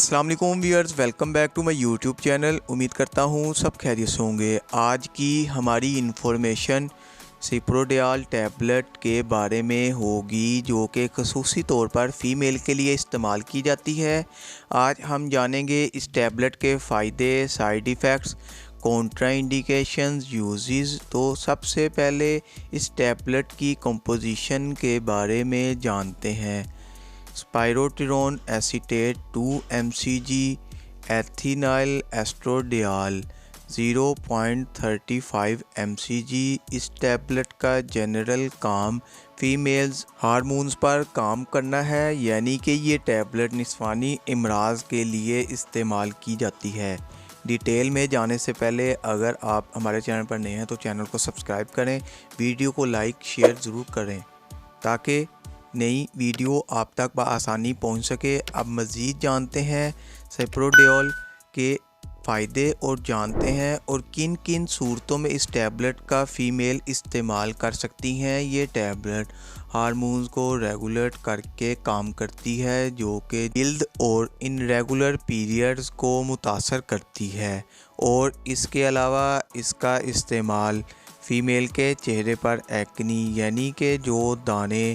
अस्सलाम वालेकुम viewers, welcome back to my YouTube channel. उम्मीद करता हूँ सब खैरियत से होंगे। आज की हमारी इन्फॉर्मेशन सिप्रोडियाल टैबलेट के बारे में होगी, जो कि ख़ुसूसी तौर पर फ़ीमेल के लिए इस्तेमाल की जाती है। आज हम जानेंगे इस टैबलेट के फ़ायदे, साइड इफ़ेक्ट्स, कॉन्ट्राइंडिकेशंस, यूजेस। तो सबसे पहले इस टैबलेट की कंपोजिशन के बारे में जानते हैं। स्पाइरोटिरोन एसीटेट 2 mcg एथिनाइल एस्ट्रोडियाल 0.35 mcg। इस टैबलेट का जनरल काम फीमेल्स हार्मोन्स पर काम करना है, यानी कि ये टैबलेट निस्वानी इमराज के लिए इस्तेमाल की जाती है। डिटेल में जाने से पहले अगर आप हमारे चैनल पर नए हैं तो चैनल को सब्सक्राइब करें, वीडियो को लाइक शेयर ज़रूर करें ताकि नई वीडियो आप तक बआसानी पहुंच सके। अब मज़ीद जानते हैं सिप्रोडियाल के फ़ायदे और जानते हैं और किन किन सूरतों में इस टैबलेट का फ़ीमेल इस्तेमाल कर सकती हैं। ये टैबलेट हार्मोन्स को रेगुलेट करके काम करती है, जो कि जिल्द और इनरेगुलर पीरियड्स को मुतासर करती है। और इसके अलावा इसका इस्तेमाल फ़ीमेल के चेहरे पर एक्नी यानी कि जो दाने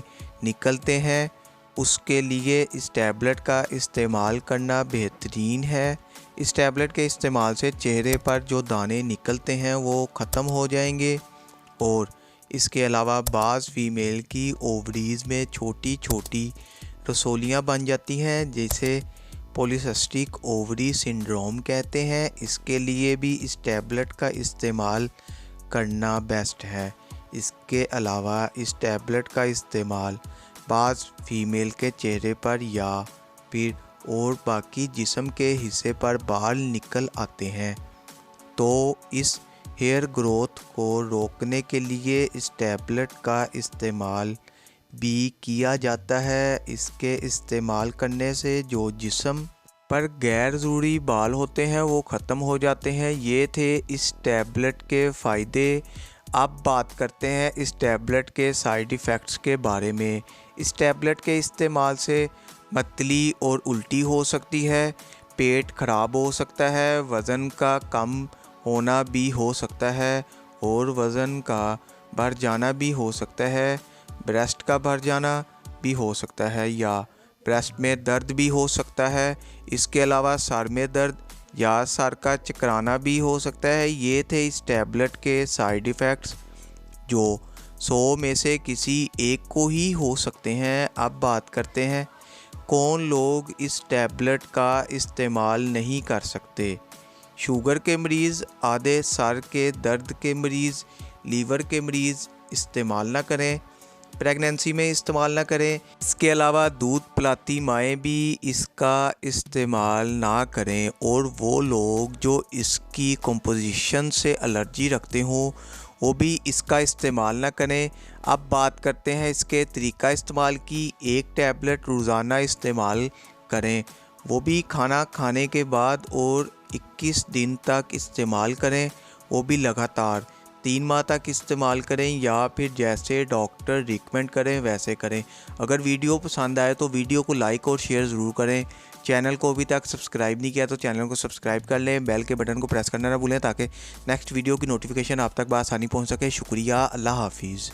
निकलते हैं उसके लिए इस टैबलेट का इस्तेमाल करना बेहतरीन है। इस टैबलेट के इस्तेमाल से चेहरे पर जो दाने निकलते हैं वो ख़त्म हो जाएंगे। और इसके अलावा बाज़ फ़ीमेल की ओवरीज़ में छोटी छोटी रसोलियाँ बन जाती हैं, जिसे पॉलीसिस्टिक ओवरी सिंड्रोम कहते हैं। इसके लिए भी इस टैबलेट का इस्तेमाल करना बेस्ट है। इसके अलावा इस टैबलेट का इस्तेमाल बाज़ फ़ीमेल के चेहरे पर या फिर और बाकी जिस्म के हिस्से पर बाल निकल आते हैं तो इस हेयर ग्रोथ को रोकने के लिए इस टैबलेट का इस्तेमाल भी किया जाता है। इसके इस्तेमाल करने से जो जिस्म पर गैर ज़रूरी बाल होते हैं वो ख़त्म हो जाते हैं। ये थे इस टैबलेट के फ़ायदे। अब बात करते हैं इस टैबलेट के साइड इफ़ेक्ट्स के बारे में। इस टैबलेट के इस्तेमाल से मतली और उल्टी हो सकती है, पेट ख़राब हो सकता है, वज़न का कम होना भी हो सकता है और वज़न का बढ़ जाना भी हो सकता है, ब्रेस्ट का बढ़ जाना भी हो सकता है या ब्रेस्ट में दर्द भी हो सकता है। इसके अलावा सर में दर्द या सर का चकराना भी हो सकता है। ये थे इस टैबलेट के साइड इफ़ेक्ट्स, जो 100 में से किसी एक को ही हो सकते हैं। अब बात करते हैं कौन लोग इस टैबलेट का इस्तेमाल नहीं कर सकते। शुगर के मरीज़, आधे सर के दर्द के मरीज़, लीवर के मरीज़ इस्तेमाल ना करें, प्रेगनेंसी में इस्तेमाल ना करें। इसके अलावा दूध पिलाती माएँ भी इसका इस्तेमाल ना करें और वो लोग जो इसकी कंपोजिशन से एलर्जी रखते हों वो भी इसका इस्तेमाल ना करें। अब बात करते हैं इसके तरीका इस्तेमाल की। एक टैबलेट रोज़ाना इस्तेमाल करें, वो भी खाना खाने के बाद, और 21 दिन तक इस्तेमाल करें, वो भी लगातार 3 माह तक इस्तेमाल करें या फिर जैसे डॉक्टर रिकमेंड करें वैसे करें। अगर वीडियो पसंद आए तो वीडियो को लाइक और शेयर ज़रूर करें। चैनल को अभी तक सब्सक्राइब नहीं किया तो चैनल को सब्सक्राइब कर लें, बेल के बटन को प्रेस करना ना भूलें ताकि नेक्स्ट वीडियो की नोटिफिकेशन आप तक बआसानी पहुंच सके। शुक्रिया, अल्लाह हाफिज़।